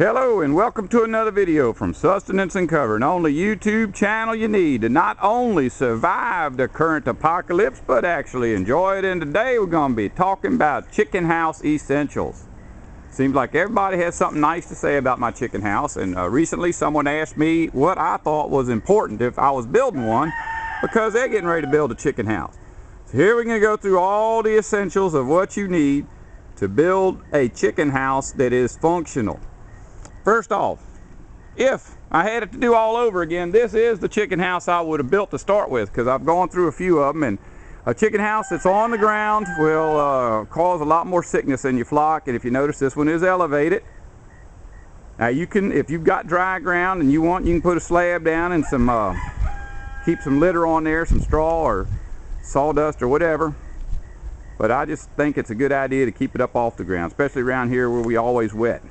Hello and welcome to another video from Sustenance and Cover, the only YouTube channel you need to not only survive the current apocalypse but actually enjoy it. And today we're going to be talking about chicken house essentials. Seems like everybody has something nice to say about my chicken house, and recently someone asked me what I thought was important if I was building one, because they're getting ready to build a chicken house. So here we're going to go through all the essentials of what you need to build a chicken house that is functional. First off, if I had it to do all over again, this is the chicken house I would have built to start with, because I've gone through a few of them, and a chicken house that's on the ground will cause a lot more sickness in your flock. And if you notice, this one is elevated. Now you can, if you've got dry ground and you want, you can put a slab down and some keep some litter on there, some straw or sawdust or whatever. But I just think it's a good idea to keep it up off the ground, especially around here where we always wet.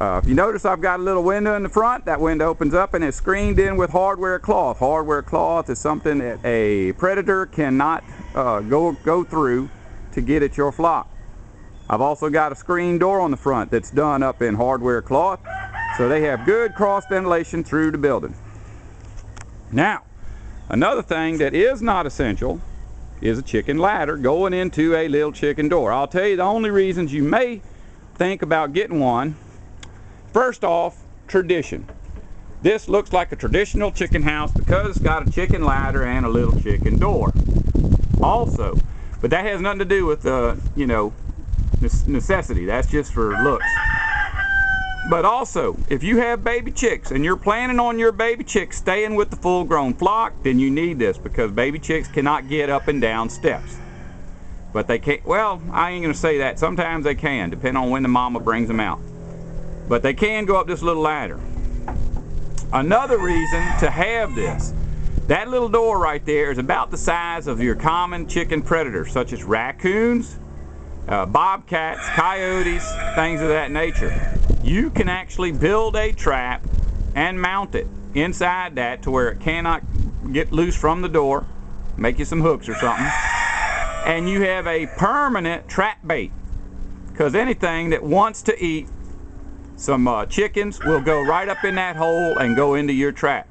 If you notice, I've got a little window in the front. That window opens up and it's screened in with hardware cloth. Hardware cloth is something that a predator cannot go through to get at your flock. I've also got a screen door on the front that's done up in hardware cloth, so they have good cross ventilation through the building. Now, another thing that is not essential is a chicken ladder going into a little chicken door. I'll tell you the only reasons you may think about getting one. First off, tradition. This looks like a traditional chicken house because it's got a chicken ladder and a little chicken door. Also, but that has nothing to do with necessity. That's just for looks. But also, if you have baby chicks and you're planning on your baby chicks staying with the full-grown flock, then you need this, because baby chicks cannot get up and down steps. But they can't. Well, I ain't gonna say that. Sometimes they can, depending on when the mama brings them out. But they can go up this little ladder. Another reason to have this, that little door right there is about the size of your common chicken predators, such as raccoons, bobcats, coyotes, things of that nature. You can actually build a trap and mount it inside that to where it cannot get loose from the door, make you some hooks or something, and you have a permanent trap bait, because anything that wants to eat some chickens will go right up in that hole and go into your trap.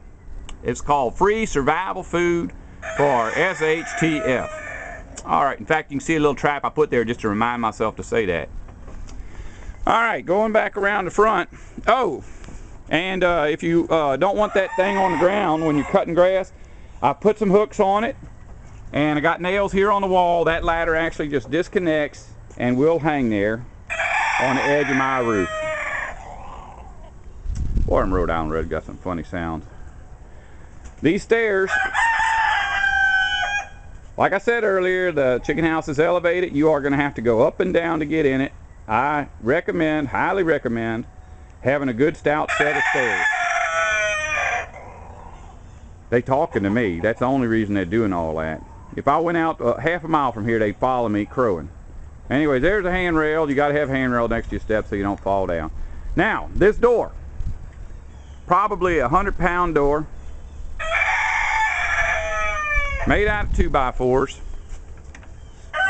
It's called free survival food for SHTF. Alright, in fact, you can see a little trap I put there just to remind myself to say that. Alright, going back around the front. Oh, and if you don't want that thing on the ground when you're cutting grass, I put some hooks on it, and I got nails here on the wall. That ladder actually just disconnects and will hang there on the edge of my roof. Boy, them Rhode Island Red got some funny sounds. These stairs, like I said earlier, the chicken house is elevated. You are going to have to go up and down to get in it. I recommend, highly recommend, having a good stout set of stairs. They talking to me. That's the only reason they're doing all that. If I went out half a mile from here, they'd follow me crowing. Anyways, there's a handrail. You got to have a handrail next to your steps so you don't fall down. Now, this door. Probably a 100-pound door, made out of 2x4s.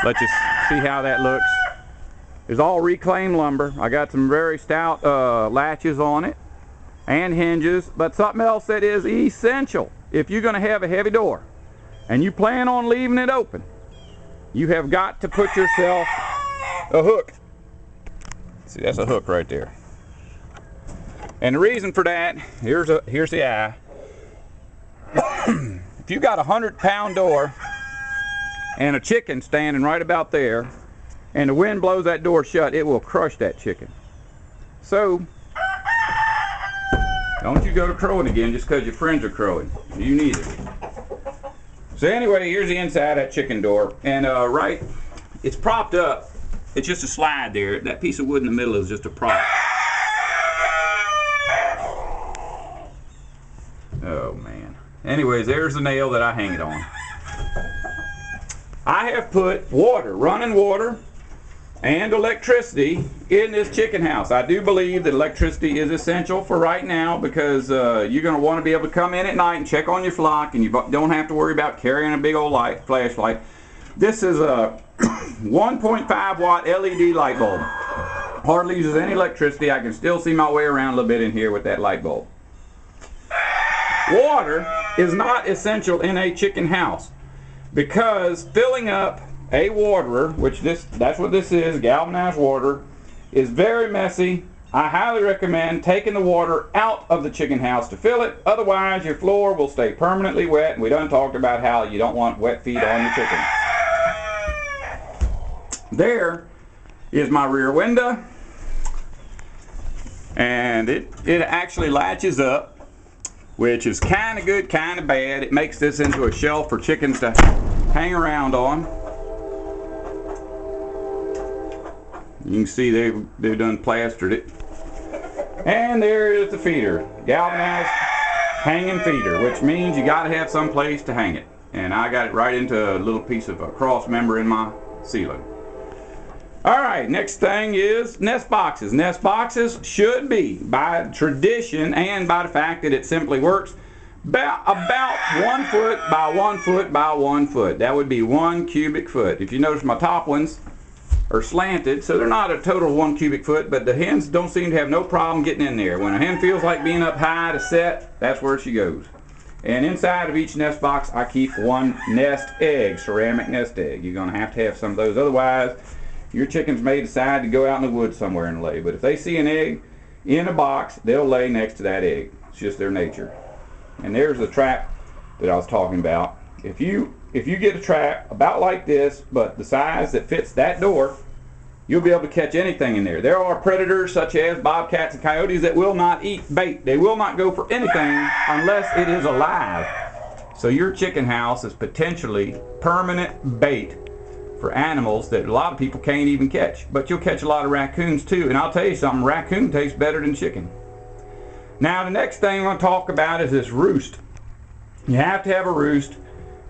Let's just see how that looks. It's all reclaimed lumber. I got some very stout latches on it and hinges. But something else that is essential, if you're going to have a heavy door and you plan on leaving it open, you have got to put yourself a hook. See, that's a hook right there. And the reason for that, here's the eye. If you got a 100-pound door and a chicken standing right about there, and the wind blows that door shut, it will crush that chicken. So, don't you go to crowing again just because your friends are crowing. You need it. So anyway, here's the inside of that chicken door. And right, it's propped up. It's just a slide there. That piece of wood in the middle is just a prop. Oh man. Anyways, there's the nail that I hang it on. I have put water, running water, and electricity in this chicken house. I do believe that electricity is essential for right now, because you're going to want to be able to come in at night and check on your flock, and you don't have to worry about carrying a big old flashlight. This is a 1.5 watt LED light bulb. Hardly uses any electricity. I can still see my way around a little bit in here with that light bulb. Water is not essential in a chicken house because filling up a waterer, which that's what this is, galvanized water, is very messy. I highly recommend taking the water out of the chicken house to fill it. Otherwise, your floor will stay permanently wet. And we done talked about how you don't want wet feet on your chicken. There is my rear window. And it actually latches up, which is kind of good, kind of bad. It makes this into a shelf for chickens to hang around on. You can see they've done plastered it. And there is the feeder, galvanized hanging feeder, which means you got to have some place to hang it. And I got it right into a little piece of a cross member in my ceiling. Alright, next thing is nest boxes. Nest boxes should be, by tradition and by the fact that it simply works, about 1 foot by 1 foot by 1 foot. That would be 1 cubic foot. If you notice, my top ones are slanted, so they're not a total of 1 cubic foot, but the hens don't seem to have no problem getting in there. When a hen feels like being up high to set, that's where she goes. And inside of each nest box, I keep 1 nest egg, ceramic nest egg. You're going to have some of those, otherwise your chickens may decide to go out in the woods somewhere and lay. But if they see an egg in a box, they'll lay next to that egg. It's just their nature. And there's the trap that I was talking about. If you get a trap about like this, but the size that fits that door, you'll be able to catch anything in there. There are predators such as bobcats and coyotes that will not eat bait. They will not go for anything unless it is alive. So your chicken house is potentially permanent bait for animals that a lot of people can't even catch. But you'll catch a lot of raccoons too. And I'll tell you something, raccoon tastes better than chicken. Now the next thing I'm going to talk about is this roost. You have to have a roost.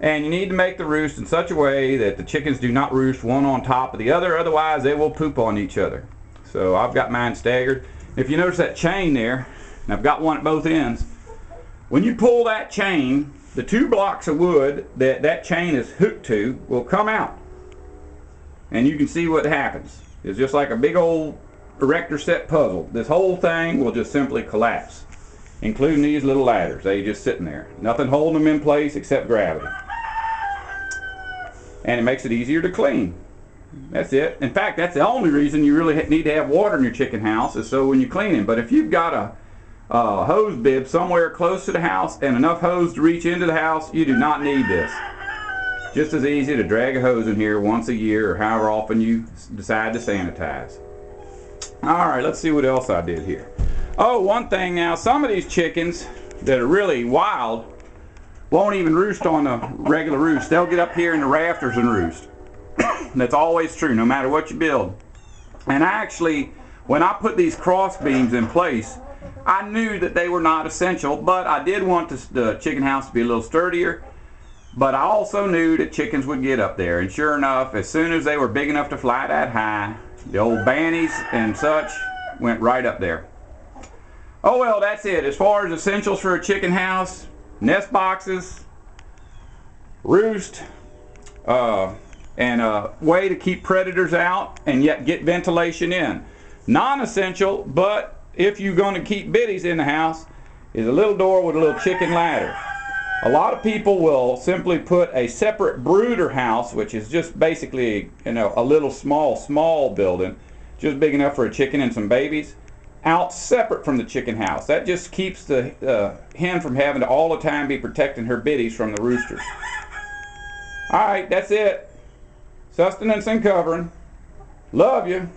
And you need to make the roost in such a way that the chickens do not roost one on top of the other, otherwise they will poop on each other. So I've got mine staggered. If you notice that chain there, and I've got one at both ends, when you pull that chain, the 2 blocks of wood that chain is hooked to will come out. And you can see what happens. It's just like a big old erector set puzzle. This whole thing will just simply collapse, including these little ladders. They just sitting there. Nothing holding them in place except gravity. And it makes it easier to clean. That's it. In fact, that's the only reason you really need to have water in your chicken house, is so when you clean it. But if you've got a hose bib somewhere close to the house and enough hose to reach into the house, you do not need this. Just as easy to drag a hose in here once a year or however often you decide to sanitize. Alright, let's see what else I did here. Oh, one thing now, some of these chickens that are really wild won't even roost on a regular roost. They'll get up here in the rafters and roost. That's always true, no matter what you build. And actually, when I put these cross beams in place, I knew that they were not essential, but I did want the chicken house to be a little sturdier. But I also knew that chickens would get up there. And sure enough, as soon as they were big enough to fly that high, the old bannies and such went right up there. Oh well, that's it. As far as essentials for a chicken house, nest boxes, roost, and a way to keep predators out and yet get ventilation in. Non-essential, but if you're going to keep biddies in the house, is a little door with a little chicken ladder. A lot of people will simply put a separate brooder house, which is just basically, a little small building, just big enough for a chicken and some babies, out separate from the chicken house. That just keeps the hen from having to all the time be protecting her biddies from the roosters. Alright, that's it. Sustenance and covering. Love you.